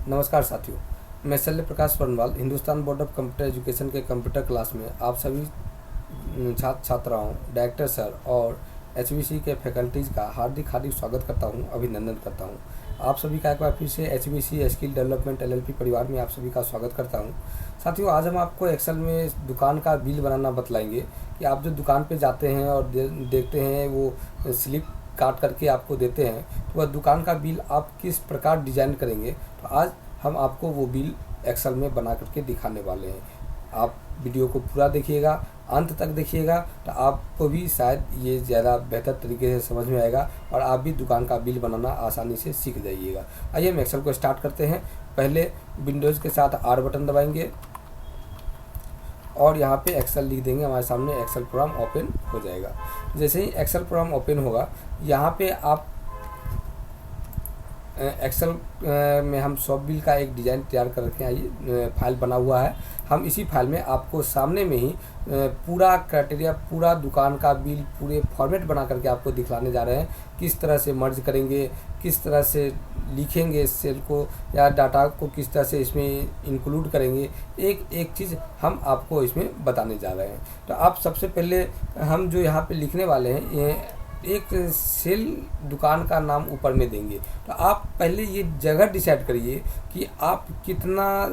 नमस्कार साथियों, मैं Shalya Prakash Varnwal Hindustan board of computer education के कंप्यूटर क्लास में आप सभी छात्र छात्राओं, डायरेक्टर सर और एचबीसी के फैकल्टीज़ का हार्दिक हार्दिक स्वागत करता हूं, अभिनंदन करता हूं। आप सभी का एक बार फिर से एचबीसी स्किल डेवलपमेंट एलएलपी परिवार में आप सभी का स्वागत करता हूं। साथियों, आज हम आपको एक्सेल में दुकान का बिल बनाना बतलाएंगे कि आप जो दुकान पे जाते हैं और देखते हैं वो स्लिप काट करके आपको देते हैं, तो वह दुकान का बिल आप किस प्रकार डिजाइन करेंगे। तो आज हम आपको वो बिल एक्सेल में बना करके दिखाने वाले हैं। आप वीडियो को पूरा देखिएगा, अंत तक देखिएगा, तो आपको भी शायद ये ज़्यादा बेहतर तरीके से समझ में आएगा और आप भी दुकान का बिल बनाना आसानी से सीख जाइएगा। आइए हम एक्सेल को स्टार्ट करते हैं। पहले विंडोज़ के साथ आर बटन दबाएंगे और यहाँ पे एक्सेल लिख देंगे। हमारे सामने एक्सेल प्रोग्राम ओपन हो जाएगा। जैसे ही एक्सेल प्रोग्राम ओपन होगा, यहाँ पे आप एक्सेल में हम सॉफ्ट बिल का एक डिज़ाइन तैयार कर रखे हैं। आइए, फाइल बना हुआ है। हम इसी फाइल में आपको सामने में ही पूरा क्राइटेरिया, पूरा दुकान का बिल पूरे फॉर्मेट बना करके आपको दिखलाने जा रहे हैं। किस तरह से मर्ज करेंगे, किस तरह से लिखेंगे सेल को या डाटा को, किस तरह से इसमें इंक्लूड करेंगे, एक एक चीज़ हम आपको इसमें बताने जा रहे हैं। तो आप सबसे पहले हम जो यहाँ पे लिखने वाले हैं, एक सेल दुकान का नाम ऊपर में देंगे। तो आप पहले ये जगह डिसाइड करिए कि आप कितना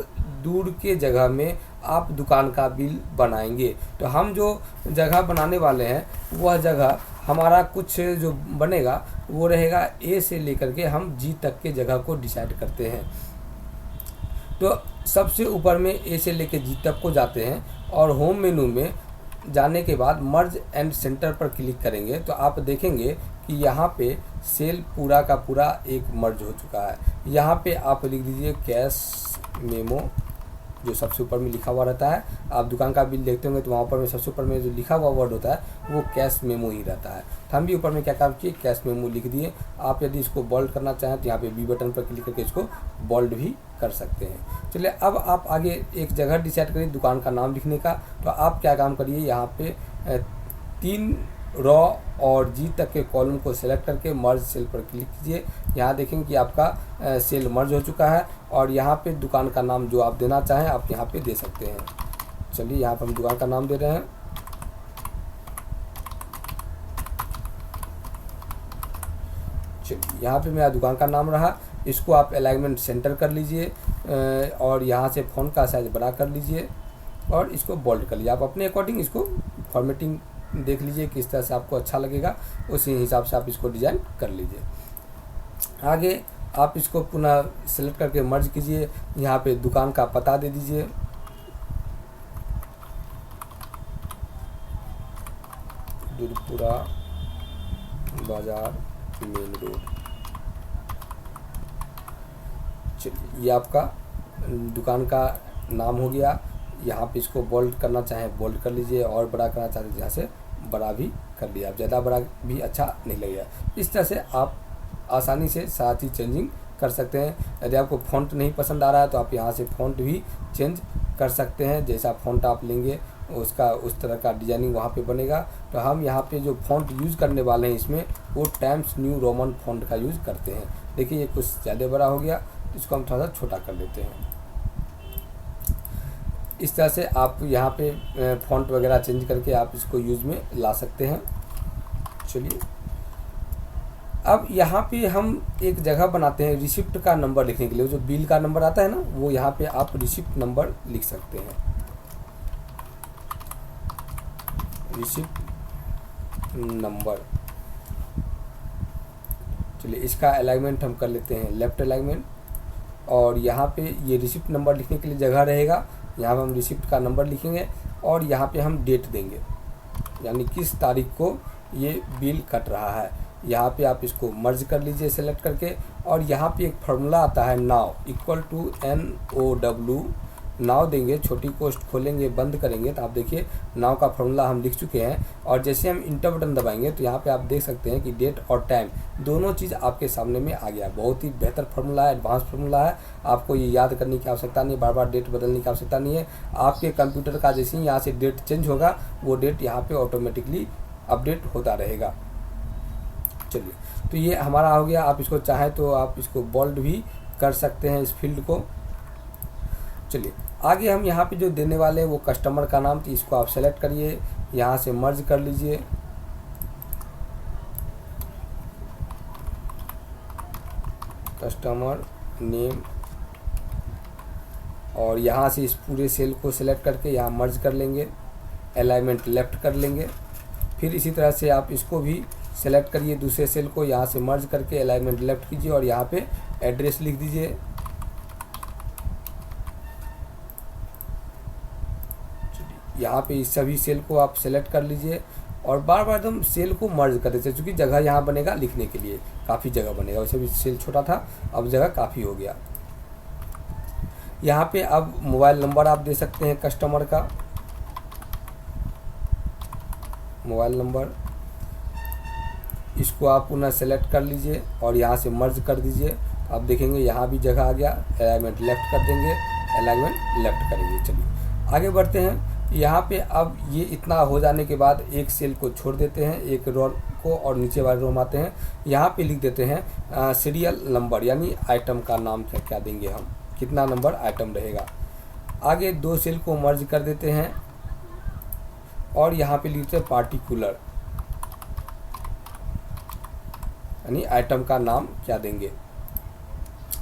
दूर के जगह में आप दुकान का बिल बनाएंगे। तो हम जो जगह बनाने वाले हैं, वह जगह हमारा कुछ जो बनेगा वो रहेगा ए से लेकर के हम जी तक के जगह को डिसाइड करते हैं। तो सबसे ऊपर में ए से लेकर जी तक को जाते हैं और होम मेनू में जाने के बाद मर्ज एंड सेंटर पर क्लिक करेंगे तो आप देखेंगे कि यहाँ पे सेल पूरा का पूरा एक मर्ज हो चुका है। यहाँ पे आप लिख दीजिए कैश मेमो, जो सबसे ऊपर में लिखा हुआ रहता है। आप दुकान का बिल देखते होंगे तो वहाँ ऊपर में सबसे ऊपर में जो लिखा हुआ वर्ड होता है वो कैश मेमो ही रहता है। तो हम भी ऊपर में क्या काम किए, कैश मेमो लिख दिए। आप यदि इसको बोल्ड करना चाहें तो यहाँ पे बी बटन पर क्लिक करके इसको बोल्ड भी कर सकते हैं। चलिए, अब आप आगे एक जगह डिसाइड करिए दुकान का नाम लिखने का। तो आप क्या काम करिए, यहाँ पे 3 रॉ और जी तक के कॉलम को सेलेक्ट करके मर्ज सेल पर क्लिक कीजिए। यहाँ देखेंगे कि आपका सेल मर्ज हो चुका है और यहाँ पे दुकान का नाम जो आप देना चाहें आप यहाँ पे दे सकते हैं। चलिए, यहाँ पर हम दुकान का नाम दे रहे हैं। चलिए, यहाँ पे मेरा दुकान का नाम रहा। इसको आप अलाइनमेंट सेंटर कर लीजिए और यहाँ से फ़ॉन्ट का साइज बड़ा कर लीजिए और इसको बोल्ड कर लीजिए। आप अपने अकॉर्डिंग इसको फॉर्मेटिंग देख लीजिए किस तरह से आपको अच्छा लगेगा, उसी हिसाब से आप इसको डिज़ाइन कर लीजिए। आगे आप इसको पुनः सेलेक्ट करके मर्ज कीजिए। यहाँ पे दुकान का पता दे दीजिए। दूधपुरा बाजार मेन रोड। चलिए, ये आपका दुकान का नाम हो गया। यहाँ पे इसको बोल्ड करना चाहें बोल्ड कर लीजिए और बड़ा करना चाहते हैं यहाँ से बड़ा भी कर लिया। आप ज़्यादा बड़ा भी अच्छा नहीं लगेगा। इस तरह से आप आसानी से साथ ही चेंजिंग कर सकते हैं। यदि आपको फ़ॉन्ट नहीं पसंद आ रहा है तो आप यहाँ से फ़ॉन्ट भी चेंज कर सकते हैं। जैसा फ़ॉन्ट आप लेंगे उसका उस तरह का डिजाइनिंग वहाँ पे बनेगा। तो हम यहाँ पे जो फ़ॉन्ट यूज़ करने वाले हैं इसमें वो टाइम्स न्यू रोमन फ़ॉन्ट का यूज़ करते हैं। देखिए, ये कुछ ज़्यादा बड़ा हो गया, इसको हम थोड़ा सा छोटा कर लेते हैं। इस तरह से आप यहाँ पे फ़ॉन्ट वगैरह चेंज करके आप इसको यूज़ में ला सकते हैं। चलिए, अब यहाँ पे हम एक जगह बनाते हैं रिसिप्ट का नंबर लिखने के लिए। जो बिल का नंबर आता है ना, वो यहाँ पे आप रिसिप्ट नंबर लिख सकते हैं। Receipt number. चलिए, इसका अलाइनमेंट हम कर लेते हैं लेफ्ट अलाइनमेंट। और यहाँ पे ये रिसिप्ट नंबर लिखने के लिए जगह रहेगा। यहाँ पर हम रिसिप्ट का नंबर लिखेंगे और यहाँ पे हम डेट देंगे, यानी किस तारीख को ये बिल कट रहा है। यहाँ पे आप इसको मर्ज कर लीजिए सेलेक्ट करके। और यहाँ पे एक फार्मूला आता है नाउ इक्वल टू NOW। नाव देंगे, छोटी कोष्ट खोलेंगे, बंद करेंगे तो आप देखिए नाव का फार्मूला हम लिख चुके हैं। और जैसे हम इंटर बटन दबाएंगे तो यहाँ पे आप देख सकते हैं कि डेट और टाइम दोनों चीज़ आपके सामने में आ गया। बहुत ही बेहतर फार्मूला है, एडवांस फार्मूला है। आपको ये याद करने की आवश्यकता नहीं है, बार बार डेट बदलने की आवश्यकता नहीं है। आपके कंप्यूटर का जैसे ही यहाँ से डेट चेंज होगा वो डेट यहाँ पर ऑटोमेटिकली अपडेट होता रहेगा। चलिए, तो ये हमारा हो गया। आप इसको चाहें तो आप इसको बोल्ड भी कर सकते हैं इस फील्ड को। चलिए आगे हम यहाँ पे जो देने वाले हैं वो कस्टमर का नाम, तो इसको आप सेलेक्ट करिए, यहाँ से मर्ज कर लीजिए। कस्टमर नेम, और यहाँ से इस पूरे सेल को सिलेक्ट करके यहाँ मर्ज कर लेंगे, अलाइनमेंट लेफ्ट कर लेंगे। फिर इसी तरह से आप इसको भी सेलेक्ट करिए, दूसरे सेल को यहाँ से मर्ज करके अलाइनमेंट लेफ्ट कीजिए और यहाँ पे एड्रेस लिख दीजिए। यहाँ पे इस सभी सेल को आप सेलेक्ट कर लीजिए और बार बार एकदम सेल को मर्ज कर देते, क्योंकि जगह यहाँ बनेगा लिखने के लिए, काफ़ी जगह बनेगा। वैसे भी सेल छोटा था, अब जगह काफ़ी हो गया। यहाँ पे अब मोबाइल नंबर आप दे सकते हैं कस्टमर का, मोबाइल नंबर, इसको आप पुनः सेलेक्ट कर लीजिए और यहाँ से मर्ज कर दीजिए। आप देखेंगे यहाँ भी जगह आ गया, अलाइनमेंट लेफ्ट कर देंगे, अलाइनमेंट लेफ्ट करेंगे। चलिए आगे बढ़ते हैं। यहाँ पे अब ये इतना हो जाने के बाद एक सेल को छोड़ देते हैं, एक रो को, और नीचे वाले रो में आते हैं। यहाँ पे लिख देते हैं सीरियल नंबर, यानी आइटम का नाम क्या देंगे हम, कितना नंबर आइटम रहेगा। आगे दो सेल को मर्ज कर देते हैं और यहाँ पे लिखते हैं पार्टिकुलर, यानी आइटम का नाम क्या देंगे।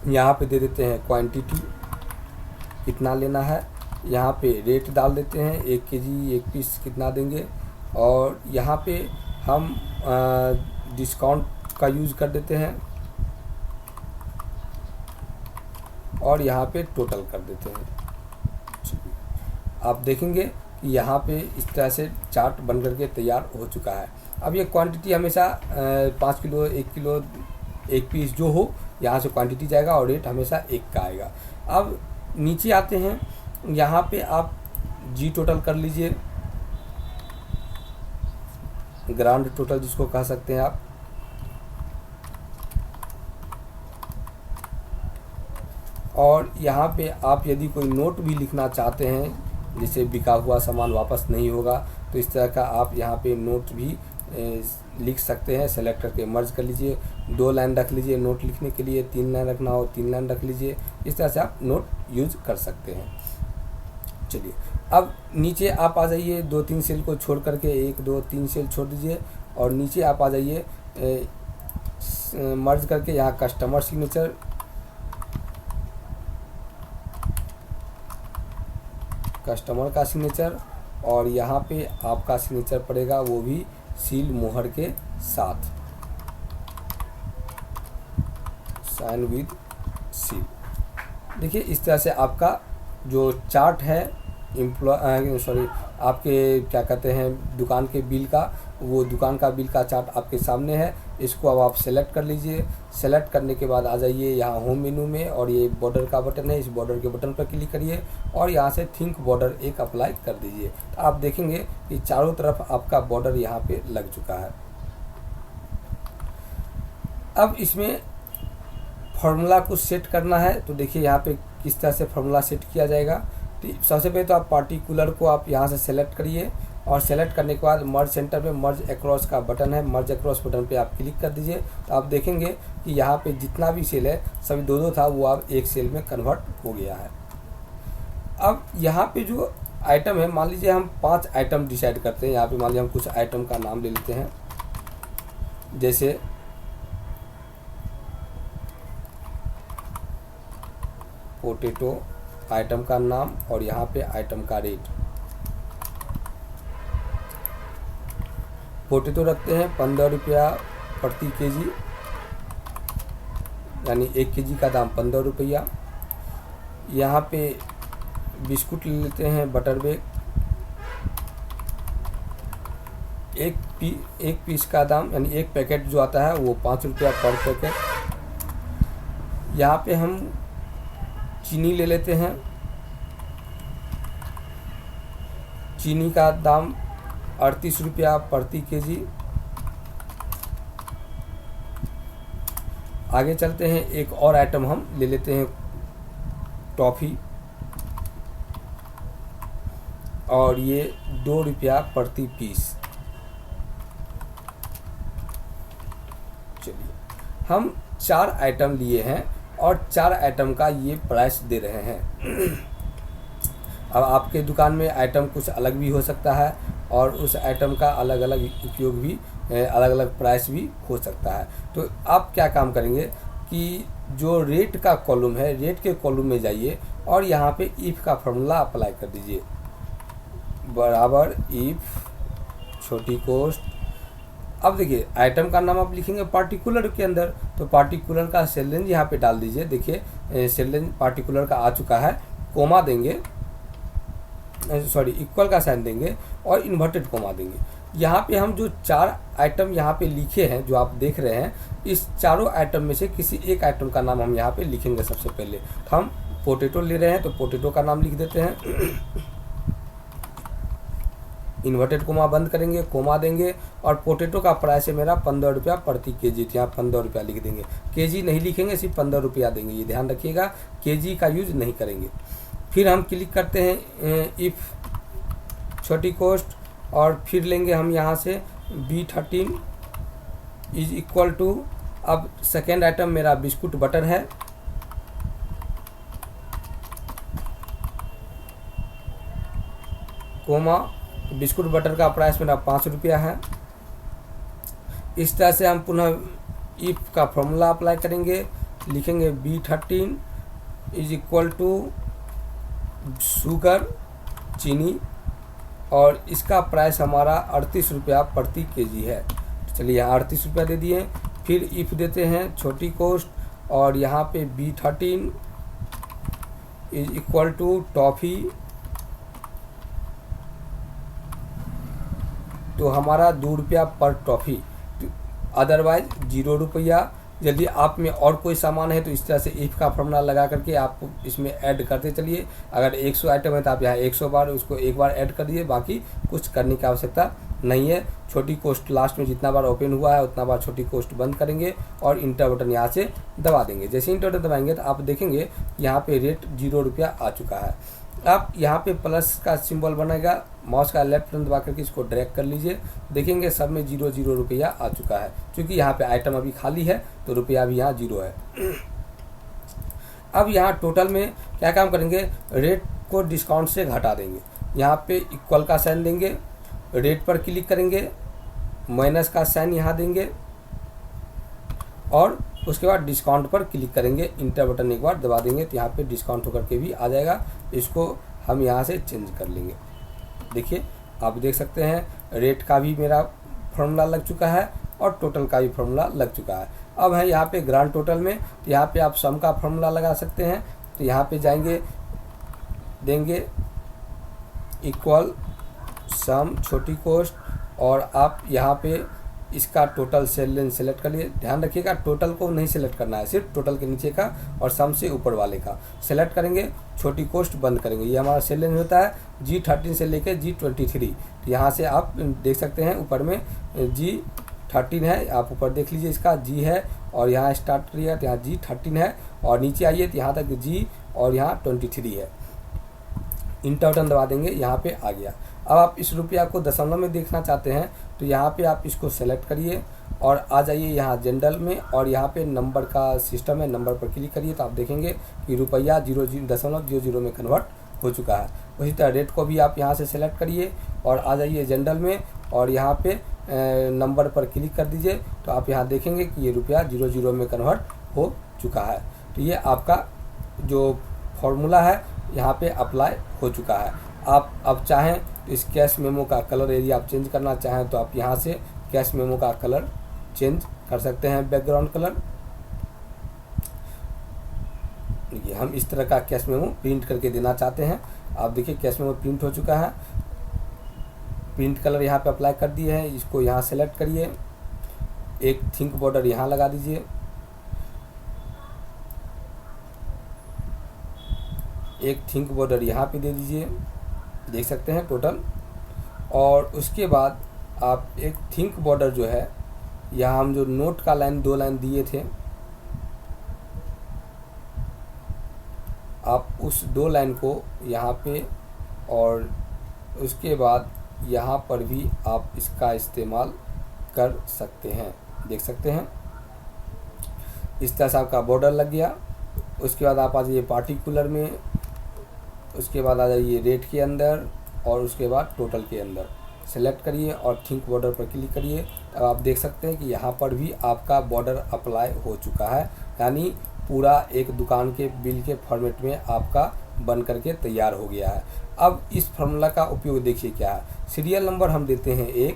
यहाँ पे दे देते हैं क्वांटिटी, कितना लेना है। यहाँ पे रेट डाल देते हैं, 1 केजी 1 पीस कितना देंगे, और यहाँ पे हम डिस्काउंट का यूज़ कर देते हैं और यहाँ पे टोटल कर देते हैं। आप देखेंगे कि यहाँ पे इस तरह से चार्ट बन करके तैयार हो चुका है। अब ये क्वांटिटी हमेशा 5 किलो 1 किलो 1 पीस जो हो, यहाँ से क्वांटिटी जाएगा और रेट हमेशा 1 का आएगा। अब नीचे आते हैं, यहाँ पे आप जी टोटल कर लीजिए, ग्रांड टोटल जिसको कह सकते हैं आप। और यहाँ पे आप यदि कोई नोट भी लिखना चाहते हैं, जैसे बिका हुआ सामान वापस नहीं होगा, तो इस तरह का आप यहाँ पे नोट भी लिख सकते हैं। सेलेक्ट करके मर्ज कर लीजिए, 2 लाइन रख लीजिए नोट लिखने के लिए, 3 लाइन रखना हो 3 लाइन रख लीजिए। इस तरह से आप नोट यूज कर सकते हैं। चलिए अब नीचे आप आ जाइए, 2-3 सेल को छोड़ करके 1 2 3 सेल छोड़ दीजिए और नीचे आप आ जाइए मर्ज करके यहाँ कस्टमर सिग्नेचर, कस्टमर का सिग्नेचर, और यहाँ पे आपका सिग्नेचर पड़ेगा वो भी सील मोहर के साथ, साइन विद सील। देखिए इस तरह से आपका जो चार्ट है आपके क्या कहते हैं दुकान के बिल का, वो दुकान का बिल का चार्ट आपके सामने है। इसको अब आप सेलेक्ट कर लीजिए। सेलेक्ट करने के बाद आ जाइए यहाँ होम मेनू में और ये बॉर्डर का बटन है, इस बॉर्डर के बटन पर क्लिक करिए और यहाँ से थिंक बॉर्डर एक अप्लाई कर दीजिए। तो आप देखेंगे कि चारों तरफ आपका बॉर्डर यहाँ पे लग चुका है। अब इसमें फार्मूला को सेट करना है, तो देखिए यहाँ पे किस तरह से फार्मूला सेट किया जाएगा। तो सबसे पहले तो आप पार्टिकुलर को आप यहाँ से सेलेक्ट करिए और सेलेक्ट करने के बाद मर्ज सेंटर में मर्ज अक्रॉस का बटन है, मर्ज अक्रॉस बटन पे आप क्लिक कर दीजिए। तो आप देखेंगे कि यहाँ पे जितना भी सेल है सभी 2-2 था, वो अब एक सेल में कन्वर्ट हो गया है। अब यहाँ पे जो आइटम है, मान लीजिए हम 5 आइटम डिसाइड करते हैं। यहाँ पे मान लीजिए हम कुछ आइटम का नाम ले लेते हैं, जैसे पोटैटो आइटम का नाम और यहाँ पे आइटम का रेट। पोटैटो रखते हैं 15 रुपया प्रति केजी, यानी 1 केजी का दाम 15 रुपया। यहाँ पे बिस्कुट ले लेते हैं बटर बेग, एक पीस का दाम यानी 1 पैकेट जो आता है वो 5 रुपया पर पैकेट। यहाँ पे हम चीनी ले लेते हैं, चीनी का दाम 38 रुपया प्रति केजी। आगे चलते हैं, एक और आइटम हम ले लेते हैं टॉफ़ी, और ये 2 रुपया प्रति पीस। चलिए हम 4 आइटम लिए हैं और 4 आइटम का ये प्राइस दे रहे हैं। अब आपके दुकान में आइटम कुछ अलग भी हो सकता है और उस आइटम का अलग अलग उपयोग भी, अलग अलग प्राइस भी हो सकता है। तो आप क्या काम करेंगे कि जो रेट का कॉलम है, रेट के कॉलम में जाइए और यहाँ पे इफ़ का फॉर्मूला अप्लाई कर दीजिए, बराबर इफ़ छोटी कोस्ट। अब देखिए आइटम का नाम आप लिखेंगे पार्टिकुलर के अंदर, तो पार्टिकुलर का सेल रेंज यहाँ पे डाल दीजिए। देखिए सेल रेंज पार्टिकुलर का आ चुका है, कोमा देंगे, सॉरी इक्वल का साइन देंगे और इन्वर्टेड कोमा देंगे। यहाँ पे हम जो 4 आइटम यहाँ पे लिखे हैं जो आप देख रहे हैं, इस चारों आइटम में से किसी एक आइटम का नाम हम यहाँ पे लिखेंगे। सबसे पहले तो हम पोटैटो ले रहे हैं तो पोटैटो का नाम लिख देते हैं, इन्वर्टेड कोमा बंद करेंगे, कोमा देंगे और पोटैटो का प्राइस है मेरा 15 रुपया प्रति केजी, तो यहाँ 15 रुपया लिख देंगे। केजी नहीं लिखेंगे, सिर्फ 15 रुपया देंगे, ये ध्यान रखिएगा, केजी का यूज नहीं करेंगे। फिर हम क्लिक करते हैं इफ़ छोटी कोस्ट और फिर लेंगे हम यहाँ से B13 इज इक्वल टू, अब सेकेंड आइटम मेरा बिस्कुट बटर है, कोमा, बिस्कुट बटर का प्राइस मेरा 5 रुपया है। इस तरह से हम पुनः इफ़ का फॉर्मूला अप्लाई करेंगे, लिखेंगे B13 is equal to sugar चीनी और इसका प्राइस हमारा 38 रुपया प्रति केजी है। चलिए यहाँ 38 रुपया दे दिए। फिर इफ़ देते हैं छोटी कोस्ट और यहाँ पे B13 is equal to toffee, तो हमारा 2 रुपया पर टॉफ़ी, अदरवाइज 0 रुपया। यदि आप में और कोई सामान है तो इस तरह से इफ़ का फॉर्मूला लगा करके आप इसमें ऐड करते चलिए। अगर 100 आइटम है तो आप यहाँ 100 बार उसको एक बार ऐड कर दीजिए, बाकी कुछ करने की आवश्यकता नहीं है। छोटी कोस्ट लास्ट में जितना बार ओपन हुआ है उतना बार छोटी कोस्ट बंद करेंगे और इंटर बटन यहाँ से दबा देंगे। जैसे इंटर बटन दबाएंगे तो आप देखेंगे यहाँ पे रेट 0 रुपया आ चुका है। आप यहाँ पे प्लस का सिंबल बनेगा, माउस का लेफ्ट बटन दबा करके इसको ड्रैग कर लीजिए, देखेंगे सब में 0 रुपया आ चुका है। क्योंकि यहाँ पे आइटम अभी खाली है तो रुपया भी यहाँ 0 है। अब यहाँ टोटल में क्या काम करेंगे, रेट को डिस्काउंट से घटा देंगे। यहाँ पे इक्वल का साइन देंगे, रेट पर क्लिक करेंगे, माइनस का साइन यहाँ देंगे और उसके बाद डिस्काउंट पर क्लिक करेंगे, इंटर बटन एक बार दबा देंगे तो यहाँ पे डिस्काउंट होकर के भी आ जाएगा। इसको हम यहाँ से चेंज कर लेंगे। देखिए आप देख सकते हैं रेट का भी मेरा फॉर्मूला लग चुका है और टोटल का भी फॉर्मूला लग चुका है। अब है यहाँ पे ग्रांड टोटल में, तो यहाँ पे आप सम का फॉर्मूला लगा सकते हैं। तो यहाँ पे जाएंगे, देंगे इक्वल सम छोटी कोस्ट और आप यहाँ पे इसका टोटल सेल रेंज सेलेक्ट कर लिए। ध्यान रखिएगा टोटल को नहीं सेलेक्ट करना है, सिर्फ टोटल के नीचे का और सम से ऊपर वाले का सेलेक्ट करेंगे, छोटी कोस्ट बंद करेंगे। ये हमारा सेल रेंज होता है G13 से लेके G23। तो यहाँ से आप देख सकते हैं ऊपर में G13 है, आप ऊपर देख लीजिए इसका G है और यहाँ स्टार्ट करिएगा तो यहाँ G13 है और नीचे आइए तो यहाँ तक G और यहाँ 23 है। इंटर बटन दबा देंगे, यहाँ पे आ गया। अब आप इस रुपया को दशमलव में देखना चाहते हैं तो यहाँ पे आप इसको सेलेक्ट करिए और आ जाइए यहाँ जनरल में और यहाँ पे नंबर का सिस्टम है, नंबर पर क्लिक करिए तो आप देखेंगे कि रुपया 0.00 में कन्वर्ट हो चुका है। उसी तरह रेट को भी आप यहाँ से सेलेक्ट करिए और आ जाइए जनरल में और यहाँ पे नंबर पर क्लिक कर दीजिए तो आप यहाँ देखेंगे कि ये रुपया 00 में कन्वर्ट हो चुका है। तो ये आपका जो फॉर्मूला है यहाँ पे अप्लाई हो चुका है। आप अब चाहें तो इस कैश मेमो का कलर यदि आप चेंज करना चाहें तो आप यहाँ से कैश मेमो का कलर चेंज कर सकते हैं, बैकग्राउंड कलर। देखिए हम इस तरह का कैश मेमो प्रिंट करके देना चाहते हैं। आप देखिए कैश मेमो प्रिंट हो चुका है, प्रिंट कलर यहाँ पे अप्लाई कर दिए हैं। इसको यहाँ सेलेक्ट करिए, एक थिंक बॉर्डर यहाँ लगा दीजिए, एक थिंक बॉर्डर यहाँ पे दे दीजिए, देख सकते हैं टोटल। और उसके बाद आप एक थिंक बॉर्डर जो है यहाँ हम जो नोट का लाइन 2 लाइन दिए थे, आप उस 2 लाइन को यहाँ पे और उसके बाद यहाँ पर भी आप इसका इस्तेमाल कर सकते हैं, देख सकते हैं। इस तरह से आपका बॉर्डर लग गया उसके बाद आप आ जाइए पार्टिकुलर में, उसके बाद आ जाइए रेट के अंदर, और उसके बाद टोटल के अंदर सेलेक्ट करिए और थिंक बॉर्डर पर क्लिक करिए। अब आप देख सकते हैं कि यहाँ पर भी आपका बॉर्डर अप्लाई हो चुका है, यानी पूरा एक दुकान के बिल के फॉर्मेट में आपका बन करके तैयार हो गया है। अब इस फार्मूला का उपयोग देखिए क्या है। सीरियल नंबर हम देते हैं 1,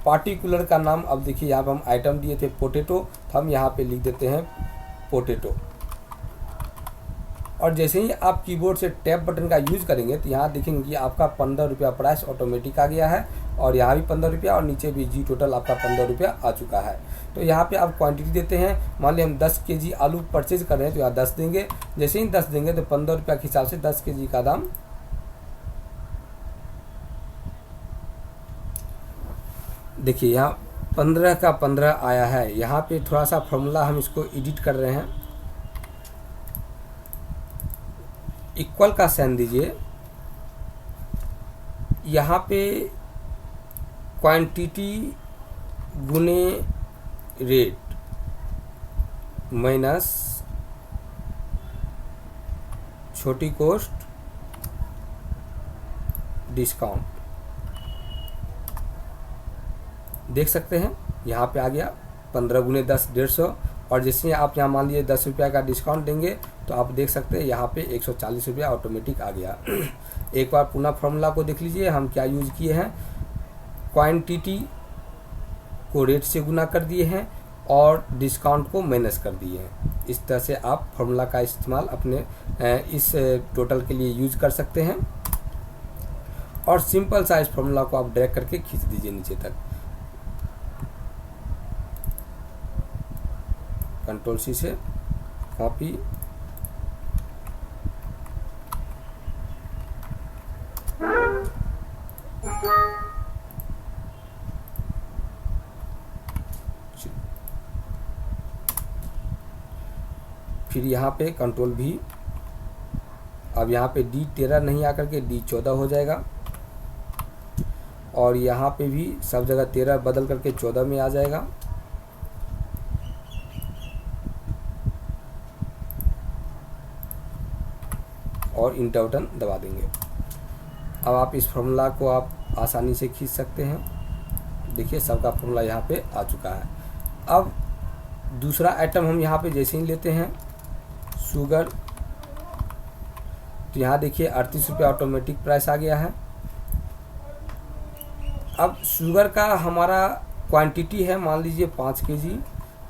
पार्टिकुलर का नाम, अब देखिए यहाँ पर हम आइटम दिए थे पोटैटो, तो हम यहाँ पे लिख देते हैं पोटैटो। और जैसे ही आप कीबोर्ड से टैब बटन का यूज़ करेंगे तो यहाँ देखेंगे कि आपका 15 रुपया प्राइस ऑटोमेटिक आ गया है, और यहाँ भी 15 रुपया, और नीचे भी जी टोटल आपका 15 रुपया आ चुका है। तो यहाँ पे आप क्वांटिटी देते हैं, मान लीजिए हम 10 केजी आलू परचेज कर रहे हैं तो यहाँ 10 देंगे। जैसे ही 10 देंगे तो 15 रुपया के हिसाब से 10 केजी का दाम देखिए यहाँ 15 का 15 आया है। यहाँ पे थोड़ा सा फॉर्मूला हम इसको एडिट कर रहे हैं, इक्वल का साइन दीजिए, यहाँ पे क्वांटिटी गुने रेट माइनस छोटी कॉस्ट डिस्काउंट। देख सकते हैं यहाँ पे आ गया 15 गुने 10 150, और जैसे आप यहाँ मान लीजिए 10 रुपया का डिस्काउंट देंगे तो आप देख सकते हैं यहाँ पे 140 रुपया ऑटोमेटिक आ गया। एक बार पुनः फॉर्मूला को देख लीजिए, हम क्या यूज़ किए हैं, क्वांटिटी को रेट से गुना कर दिए हैं और डिस्काउंट को माइनस कर दिए हैं। इस तरह से आप फॉर्मूला का इस्तेमाल अपने इस टोटल के लिए यूज कर सकते हैं, और सिंपल सा इस फॉर्मूला को आप ड्रैग करके खींच दीजिए नीचे तक। कंट्रोल सी से कॉपी, फिर यहाँ पे कंट्रोल भी, अब यहाँ पे D13 नहीं आकर के D14 हो जाएगा, और यहाँ पे भी सब जगह 13 बदल करके 14 में आ जाएगा। और इंटर बटन दबा देंगे। अब आप इस फॉर्मूला को आप आसानी से खींच सकते हैं। देखिए सबका फॉर्मूला यहाँ पे आ चुका है। अब दूसरा आइटम हम यहाँ पे जैसे ही लेते हैं शुगर, तो यहाँ देखिए 38 रुपया ऑटोमेटिक प्राइस आ गया है। अब शुगर का हमारा क्वांटिटी है मान लीजिए 5 केजी,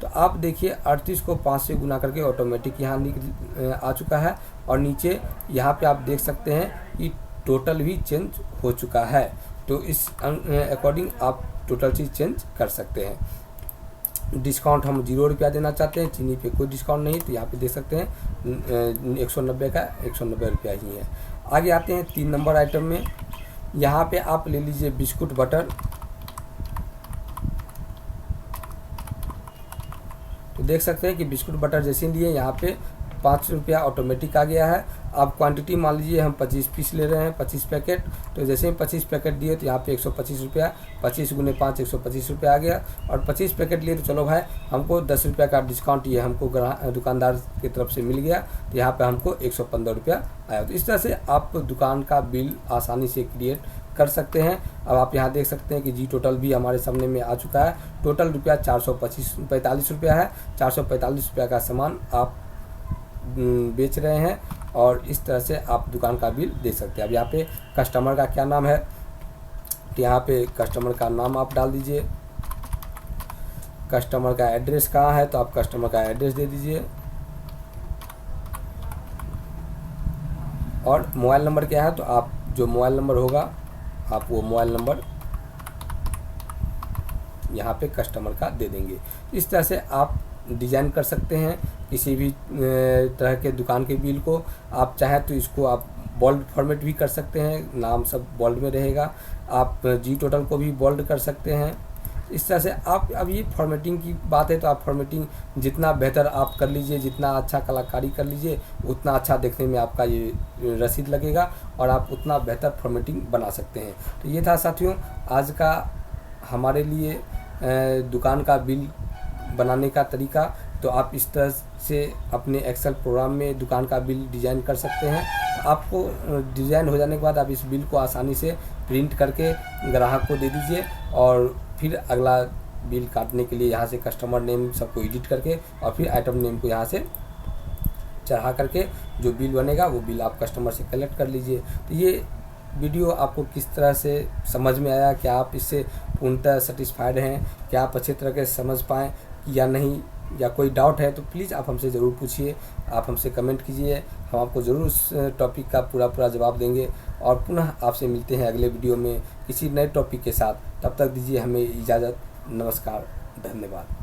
तो आप देखिए 38 को 5 से गुना करके ऑटोमेटिक यहाँ आ चुका है, और नीचे यहाँ पे आप देख सकते हैं कि टोटल भी चेंज हो चुका है। तो इस अकॉर्डिंग आप टोटल चीज़ चेंज कर सकते हैं। डिस्काउंट हम 0 रुपया देना चाहते हैं, चीनी पे कोई डिस्काउंट नहीं, तो यहाँ पे देख सकते हैं 190 का 190 रुपया ही है। आगे आते हैं 3 नंबर आइटम में। यहाँ पे आप ले लीजिए बिस्कुट बटर, तो देख सकते हैं कि बिस्कुट बटर जैसे लिए यहाँ पे 5 रुपया ऑटोमेटिक आ गया है। आप क्वांटिटी मान लीजिए हम 25 पीस ले रहे हैं, 25 पैकेट, तो जैसे ही 25 पैकेट दिए तो यहाँ पे 125 रुपया, 25 गुने 5 125 रुपया आ गया। और 25 पैकेट लिए तो चलो भाई हमको 10 रुपया का डिस्काउंट ये हमको दुकानदार की तरफ से मिल गया, तो यहाँ पे हमको 115 रुपया आया। तो इस तरह से आप दुकान का बिल आसानी से क्रिएट कर सकते हैं। अब आप यहाँ देख सकते हैं कि जी टोटल भी हमारे सामने में आ चुका है। टोटल रुपया 445 रुपया है। 445 रुपया का सामान आप बेच रहे हैं, और इस तरह से आप दुकान का बिल दे सकते हैं। अब यहाँ पे कस्टमर का क्या नाम है, तो यहाँ पे कस्टमर का नाम आप डाल दीजिए। कस्टमर का एड्रेस कहाँ है, तो आप कस्टमर का एड्रेस दे दीजिए। और मोबाइल नंबर क्या है, तो आप जो मोबाइल नंबर होगा आप वो मोबाइल नंबर यहाँ पे कस्टमर का दे देंगे। इस तरह से आप डिज़ाइन कर सकते हैं किसी भी तरह के दुकान के बिल को। आप चाहें तो इसको आप बोल्ड फॉर्मेट भी कर सकते हैं, नाम सब बोल्ड में रहेगा। आप जी टोटल को भी बोल्ड कर सकते हैं। इस तरह से आप, अब ये फॉर्मेटिंग की बात है तो आप फॉर्मेटिंग जितना बेहतर आप कर लीजिए, जितना अच्छा कलाकारी कर लीजिए, उतना अच्छा देखने में आपका ये रसीद लगेगा, और आप उतना बेहतर फॉर्मेटिंग बना सकते हैं। तो ये था साथियों आज का हमारे लिए दुकान का बिल बनाने का तरीका। तो आप इस तरह से अपने एक्सेल प्रोग्राम में दुकान का बिल डिज़ाइन कर सकते हैं। आपको डिज़ाइन हो जाने के बाद आप इस बिल को आसानी से प्रिंट करके ग्राहक को दे दीजिए और फिर अगला बिल काटने के लिए यहाँ से कस्टमर नेम सबको एडिट करके और फिर आइटम नेम को यहाँ से चढ़ा करके जो बिल बनेगा वो बिल आप कस्टमर से कलेक्ट कर लीजिए। तो ये वीडियो आपको किस तरह से समझ में आया, क्या आप इससे पूर्णतः सेटिस्फाइड हैं, क्या आप अच्छे तरह के समझ पाएँ या नहीं, या कोई डाउट है तो प्लीज़ आप हमसे ज़रूर पूछिए, आप हमसे कमेंट कीजिए, हम आपको ज़रूर उस टॉपिक का पूरा जवाब देंगे। और पुनः आपसे मिलते हैं अगले वीडियो में किसी नए टॉपिक के साथ। तब तक दीजिए हमें इजाज़त। नमस्कार, धन्यवाद।